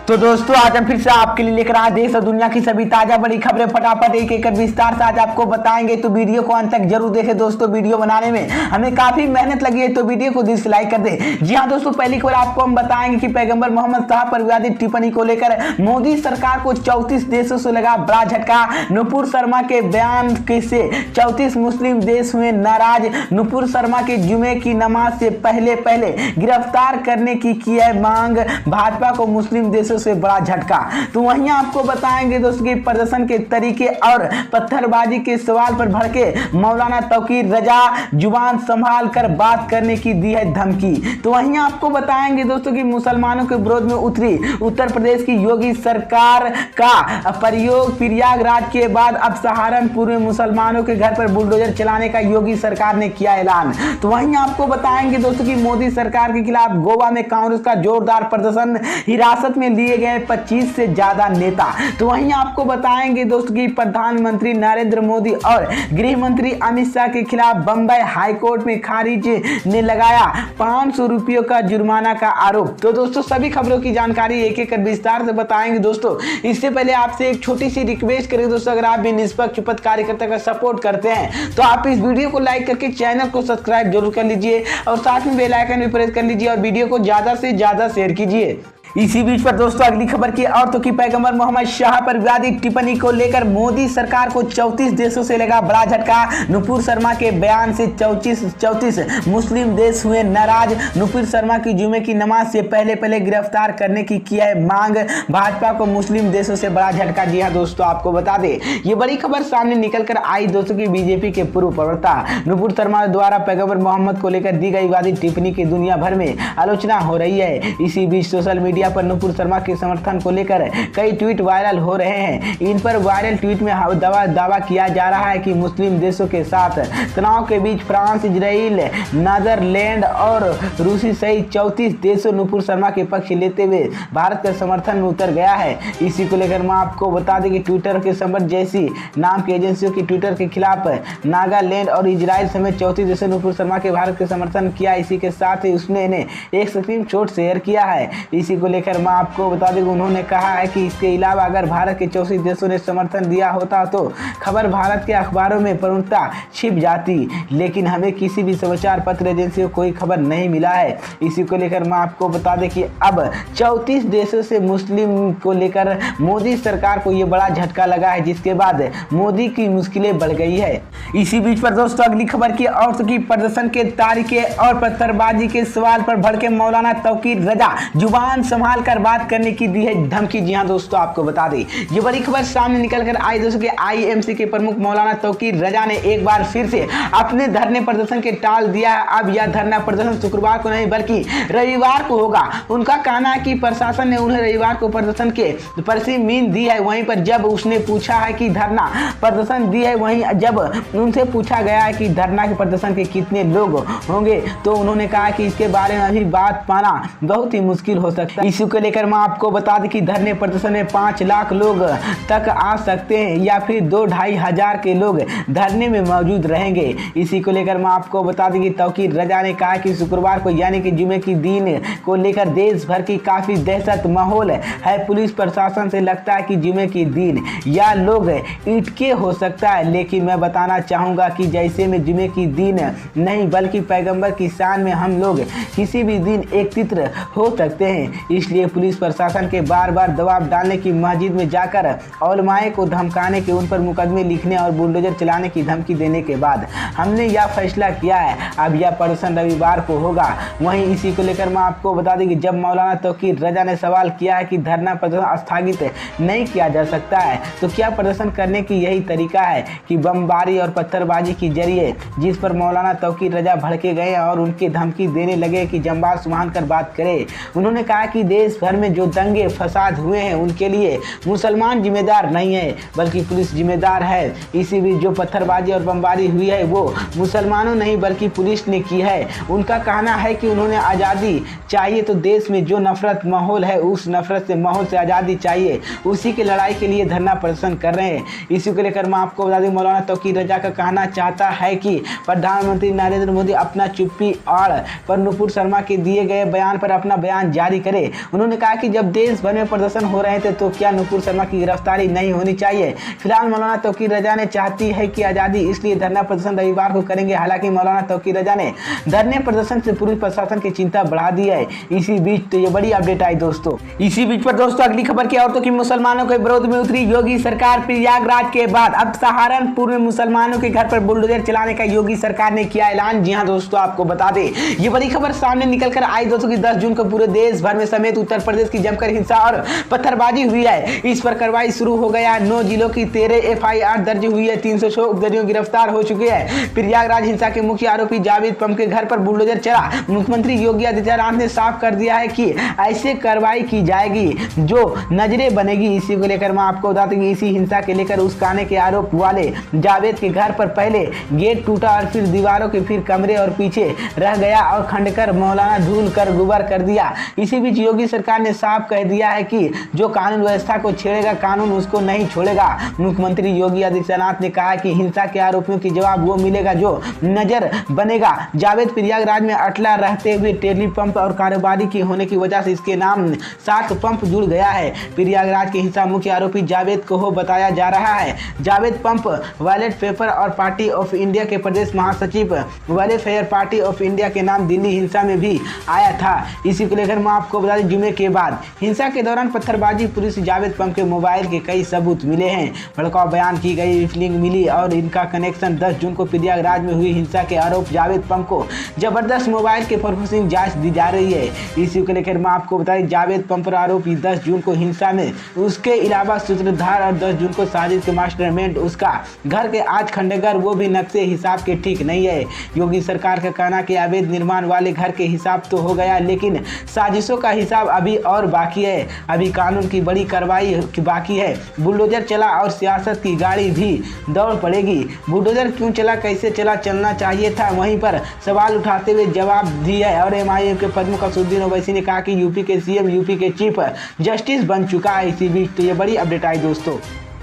तो दोस्तों आज हम फिर से आपके लिए लेकर आए देश और दुनिया की सभी ताजा बड़ी खबरें फटाफट एक एक विस्तार से आज आपको बताएंगे। तो वीडियो को अंत तक जरूर देखें दोस्तों। वीडियो बनाने में हमें काफी मेहनत लगी है, तो वीडियो को डिसलाइक कर दें। जी हाँ दोस्तों, पहली खबर आपको हम बताएंगे कि पैगंबर मोहम्मद साहब पर विवादित टिप्पणी को लेकर मोदी सरकार को 34 देशों से लगा बड़ा झटका। नुपुर शर्मा के बयान से 34 मुस्लिम देश हुए नाराज। नुपुर शर्मा के जुमे की नमाज से पहले गिरफ्तार करने की है मांग। भाजपा को मुस्लिम देशों से बड़ा झटका। तो वहीं आपको बताएंगे दोस्तों कि प्रदर्शन के तरीके और पत्थरबाजी के सवाल पर भड़के मौलाना तौकीर रजा, जुबान संभाल कर बात करने की दी है धमकी। तो वहीं आपको बताएंगे दोस्तों कि मुसलमानों के विरोध में उतरी उत्तर प्रदेश की योगी सरकार का प्रयोग। प्रयागराज के बाद अब सहारनपुर में मुसलमानों के घर पर बुलडोजर चलाने का योगी सरकार ने किया ऐलान। तो वहीं आपको बताएंगे दोस्तों कि मोदी सरकार के खिलाफ गोवा में कांग्रेस का जोरदार प्रदर्शन। हिरासत में लिए गए 25 से ज्यादा नेता। तो वहीं आपको बताएंगे दोस्तों कि प्रधानमंत्री नरेंद्र मोदी और गृह मंत्री अमित शाह के खिलाफ बंबई हाईकोर्ट में खारिज ने लगाया 500 रुपयों का जुर्माना का आरोप। तो दोस्तों सभी खबरों की जानकारी एक एक विस्तार से बताएंगे दोस्तों। इससे पहले आपसे एक छोटी सी रिक्वेस्ट करें दोस्तों, अगर आप भी निष्पक्ष पत्रकारिता कार्यकर्ता का सपोर्ट करते हैं तो आप इस वीडियो को लाइक करके चैनल को सब्सक्राइब जरूर कर लीजिए और साथ में बेल आइकन भी प्रेस कर लीजिए और वीडियो को ज्यादा से ज्यादा शेयर कीजिए। इसी बीच पर दोस्तों अगली खबर की और तो कि पैगंबर मोहम्मद शाह पर विवादित टिप्पणी को लेकर मोदी सरकार को 34 देशों से लगा बड़ा झटका। नुपुर शर्मा के बयान से 34 मुस्लिम देश हुए नाराज। नुपुर शर्मा की जुमे की नमाज से पहले गिरफ्तार करने की है मांग। भाजपा को मुस्लिम देशों से बड़ा झटका। जी हाँ दोस्तों, आपको बता दें ये बड़ी खबर सामने निकल कर आई दोस्तों की बीजेपी के पूर्व प्रवक्ता नुपुर शर्मा द्वारा पैगंबर मोहम्मद को लेकर दी गई विवादित टिप्पणी की दुनिया भर में आलोचना हो रही है। इसी बीच सोशल मीडिया पर नुपुर शर्मा के समर्थन को लेकर कई ट्वीट वायरल हो रहे हैं। इन पर वायरल ट्वीट में दावा किया जा रहा है कि मुस्लिम देशों के साथ तनाव के बीच फ्रांस, इजराइल, नीदरलैंड और रूसी सहित 34 देशों नुपुर शर्मा के पक्ष लेते हुए भारत के समर्थन में उतर गया है। इसी को लेकर मैं आपको बता दें कि ट्विटर के संबंध जैसी नाम की एजेंसियों की ट्विटर के खिलाफ नागालैंड और इजराइल समेत 34 देशों नुपुर शर्मा के भारत के समर्थन किया। इसी के साथ ही उसने एक स्क्रीनशॉट शेयर किया है। इसी को लेकर मैं आपको बता दें उन्होंने कहा है कि इसके अलावा अगर भारत के 34 देशों ने समर्थन दिया होता तो खबर भारत के अखबारों में प्रमुखता छिप जाती, लेकिन हमें किसी भी समाचार पत्र एजेंसी को कोई खबर नहीं मिला है। इसी को लेकर मैं आपको बता दें कि अब 34 देशों से मुस्लिम को लेकर मोदी सरकार को ये बड़ा झटका लगा है, जिसके बाद मोदी की मुश्किलें बढ़ गई है। इसी बीच पर दोस्तों अगली खबर की और की प्रदर्शन के तरीके और पत्थरबाजी के सवाल पर भड़के मौलाना तौकीर रजा, जुबान संभाल कर बात करने की दी है धमकी। जी हां दोस्तों, आपको बता दें ये बड़ी खबर सामने निकल कर आई दोस्तों कि आईएमसी के प्रमुख मौलाना तौकीर रजा ने एक बार फिर से अपने धरने प्रदर्शन के टाल दिया है। अब यह धरना प्रदर्शन शुक्रवार को नहीं बल्कि रविवार को होगा। उनका कहना है कि प्रशासन ने उन्हें रविवार को प्रदर्शन के परमिशन दी है। वहीं पर जब उसने पूछा है कि धरना प्रदर्शन दी है, वहीं जब उनसे पूछा गया है कि धरना के प्रदर्शन के कितने लोग होंगे तो उन्होंने कहा कि इसके बारे में अभी बात पाना बहुत ही मुश्किल हो सकता है। इसी को लेकर मैं आपको बता दें कि धरने प्रदर्शन में 5 लाख लोग तक आ सकते हैं या फिर 2-2.5 हजार के लोग धरने में मौजूद रहेंगे। इसी को लेकर मैं आपको बता दें कि तौकीर रजा ने कहा कि शुक्रवार को यानी कि जुमे की दिन को लेकर देश भर की काफी दहशत माहौल है। पुलिस प्रशासन से लगता है कि जुमे की दिन या लोग इटके हो सकता है, लेकिन मैं बताना चाहूँगा कि जैसे में जुमे की दिन नहीं बल्कि पैगंबर की शान में हम लोग किसी भी दिन एकत्रित हो सकते हैं। इसलिए पुलिस प्रशासन के बार दबाव डालने की मस्जिद में जाकर उलमाए को धमकाने के, उन पर मुकदमे लिखने और बुलडोजर चलाने की धमकी देने के बाद हमने यह फैसला किया है। अब यह प्रदर्शन रविवार को होगा। वहीं इसी को लेकर मैं आपको बता दें कि जब मौलाना तौकीर रजा ने सवाल किया है कि धरना प्रदर्शन स्थगित नहीं किया जा सकता है तो क्या प्रदर्शन करने की यही तरीका है कि बमबारी और पत्थरबाजी के जरिए, जिस पर मौलाना तौकीर रजा भड़के गए और उनकी धमकी देने लगे कि जंबार सुभान कर बात करे। उन्होंने कहा कि देश भर में जो दंगे फसाद हुए हैं उनके लिए मुसलमान जिम्मेदार नहीं है बल्कि पुलिस जिम्मेदार है। इसी बीच जो पत्थरबाजी और बमबारी हुई है वो मुसलमानों नहीं बल्कि पुलिस ने की है। उनका कहना है कि उन्होंने आज़ादी चाहिए तो देश में जो नफरत माहौल है उस नफरत से माहौल से आज़ादी चाहिए, उसी की लड़ाई के लिए धरना प्रदर्शन कर रहे हैं। इसी को लेकर मैं आपको बता दें मौलाना तौकीर रजा का कहना चाहता है कि प्रधानमंत्री नरेंद्र मोदी अपना चुप्पी और पर नुपुर शर्मा के दिए गए बयान पर अपना बयान जारी करे। उन्होंने कहा कि जब देश भर में प्रदर्शन हो रहे थे तो क्या नुपुर शर्मा की गिरफ्तारी नहीं होनी चाहिए। फिलहाल मौलाना तौकीर रजा ने चाहती है कि आज़ादी, इसलिए धरना प्रदर्शन रविवार को करेंगे। हालांकि मौलाना तौकीर रजा ने धरने प्रदर्शन से पुलिस प्रशासन की चिंता बढ़ा दी है। इसी बीच तो ये बड़ी अपडेट आई दोस्तों। इसी बीच पर दोस्तों अगली खबर की औरतों की मुसलमानों के विरोध में उतरी योगी सरकार। प्रयागराज के बाद अब सहारनपुर में मुसलमानों के घर पर बुलडोजर चलाने का योगी सरकार ने किया ऐलान। जी हां दोस्तों, आपको बता दें ये बड़ी खबर सामने निकलकर आई दोस्तों की 10 जून को पूरे देश भर में समेत उत्तर प्रदेश की जमकर हिंसा और पत्थरबाजी हुई है। इस पर कार्रवाई शुरू हो गया। 9 जिलों की 13 FIR दर्ज हुई है। 306 उपद्रवियों गिरफ्तार हो चुके हैं। प्रयागराज हिंसा के मुख्य आरोपी जावेद पंप के घर पर बुलडोजर चला। मुख्यमंत्री योगी आदित्यनाथ ने साफ कर दिया है कि ऐसे कार्रवाई की जाएगी जो नजरें बनेगी। इसी को लेकर मैं आपको बता दूं कि इसी हिंसा के लेकर उस्काने के आरोप वाले जावेद के घर पर पहले गेट टूटा और फिर दीवारों के फिर कमरे और पीछे रह गया और खंडकर मौलाना धूल कर गुबर कर दिया। इसी बीच योगी सरकार ने साफ कह दिया है कि जो कानून व्यवस्था को छेड़ेगा कानून उसको नहीं छोड़ेगा। मुख्यमंत्री योगी आदित्यनाथ ने कहा कि हिंसा के आरोपियों की जवाब वो मिलेगा जो नजर बनेगा। जावेद प्रयागराज में अटला रहते हुए टेली पंप और कारोबारी की होने की वजह से इसके नाम 7 पंप जुड़ गया है। प्रयागराज के हिंसा मुख्य आरोपी जावेद को बताया जा रहा है। जावेद पंप वैलेट पेपर और पार्टी ऑफ इंडिया के प्रदेश महासचिव वेलफेयर पार्टी ऑफ इंडिया के नाम दिल्ली हिंसा में भी आया था। इसी को लेकर मैं आपको बता दें जुमे के बाद हिंसा के दौरान पत्थरबाजी पुलिस जावेद पंप के मोबाइल के कई सबूत मिले हैं। भड़काऊ बयान की गई रिफलिंग मिली और इनका कनेक्शन 10 जून को प्रयागराज में हुई हिंसा के आरोप जावेद पंप को जबरदस्त मोबाइल के प्रोसेसिंग जांच दी जा रही है। इसी को लेकर मैं आपको बता दें जावेद पंप पर आरोपी 10 जून को हिंसा में उसके अलावा सूत्रधार और 10 जून को साजिश के मास्टरमाइंड उसका घर के आज खंडेगर वो भी नक्शे हिसाब के ठीक नहीं है। योगी सरकार का कहना कि अवैध निर्माण वाले घर के हिसाब तो हो गया लेकिन साजिशों का हिसाब अभी और बाकी है। अभी कानून की बड़ी कार्रवाई बाकी है। बुलडोजर चला और सियासत की गाड़ी भी दौड़ पड़ेगी। बुलडोजर क्यों चला, कैसे चला, चलना चाहिए था, वहीं पर सवाल उठाते हुए जवाब दिया है। और MIM के प्रमुख असदुद्दीन ओवैसी ने कहा कि यूपी के CM यूपी के चीफ जस्टिस बन चुका है। इसी बीच तो ये बड़ी अपडेट आई दोस्तों।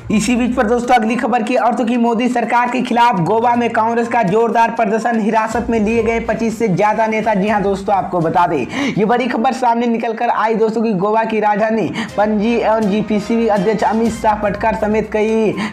इसी बीच पर दोस्तों अगली खबर की औरतों की मोदी सरकार के खिलाफ गोवा में कांग्रेस का जोरदार प्रदर्शन। हिरासत में लिए गए 25 से ज्यादा नेता। जी हां दोस्तों, आपको बता दें ये बड़ी खबर सामने निकलकर आई दोस्तों की गोवा की राजधानी पणजी एवं GPCB अध्यक्ष अमित शाह पटकर समेत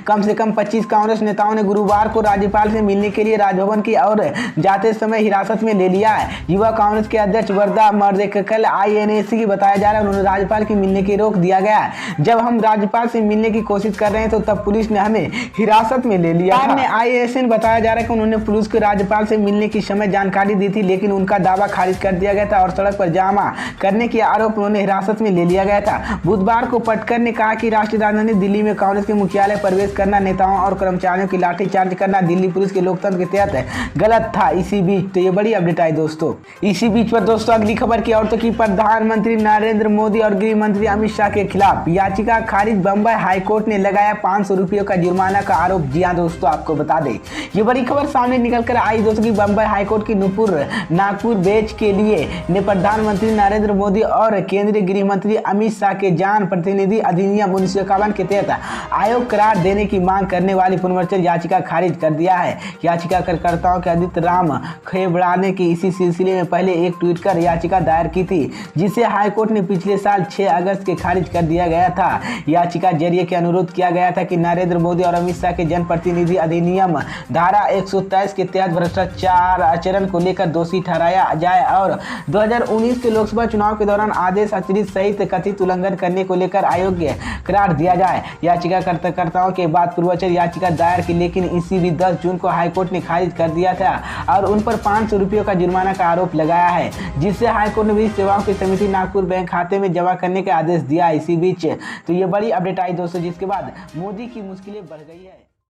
कम से कम 25 कांग्रेस नेताओं ने गुरुवार को राज्यपाल से मिलने के लिए राजभवन की और जाते समय हिरासत में ले लिया है। युवा कांग्रेस के अध्यक्ष वरदा मर्देकल INAC की बताया जा रहा है उन्होंने राज्यपाल की मिलने की रोक दिया गया। जब हम राज्यपाल से मिलने की कोशिश कर रहे हैं तो तब पुलिस ने हमें हिरासत में ले लिया था। IAS ने बताया जा रहा है कि उन्होंने पुलिस को राज्यपाल से मिलने की समय जानकारी दी थी लेकिन उनका दावा खारिज कर दिया गया था और सड़क पर जामा करने के आरोप उन्होंने हिरासत में ले लिया गया था। बुधवार को पटकर ने कहा कि राष्ट्रीय राजधानी दिल्ली में कांग्रेस के मुख्यालय प्रवेश करना, नेताओं और कर्मचारियों की लाठीचार्ज करना दिल्ली पुलिस के लोकतंत्र के तहत गलत था। इसी बीच तो ये बड़ी अपडेट आई दोस्तों। इसी बीच पर दोस्तों अगली खबर की औरतों की प्रधानमंत्री नरेंद्र मोदी और गृह मंत्री अमित शाह के खिलाफ याचिका खारिज। बंबई हाईकोर्ट ने लगाया 500 रुपयों का जुर्माना का आरोप। जी हां दोस्तों, आपको बता दें ये बड़ी खबर सामने निकलकर आई दोस्तों की बंबई हाईकोर्ट की नुपुर नागपुर बेंच के लिए ने प्रधानमंत्री नरेंद्र मोदी और केंद्रीय गृह मंत्री अमित शाह के जान प्रतिनिधि अधिनियम 1951 के तहत आयोग करार देने की मांग करने वाली पुनर्विचार याचिका खारिज कर दिया है। याचिकाकर्ताओं के आदित्य राम खेबड़ा ने की इसी सिलसिले में पहले एक ट्वीट कर याचिका दायर की थी जिसे हाईकोर्ट ने पिछले साल 6 अगस्त के खारिज कर दिया गया था। याचिका जरिए के अनुरोध किया गया था कि नरेंद्र मोदी और अमित शाह के जनप्रतिनिधि अधिनियम धारा 123 के तहत भ्रष्टाचार आचरण को लेकर दोषी ठहराया जाए और 2019 के लोकसभा चुनाव के दौरान आदेश अतिरिक्त सहित कथित उल्लंघन करने को लेकर अयोग्य करार दिया जाए। याचिकाकर्ताओं के बाद पूर्वचर याचिका दायर की लेकिन इसी भी 10 जून को हाईकोर्ट ने खारिज कर दिया था और उन पर 500 रुपयों का जुर्माना का आरोप लगाया है जिससे हाईकोर्ट ने विधि सेवाओं की समिति नागपुर बैंक खाते में जमा करने का आदेश दिया। इसी बीच तो ये बड़ी अपडेट आई दोस्तों जिसके बाद मोदी की मुश्किलें बढ़ गई है।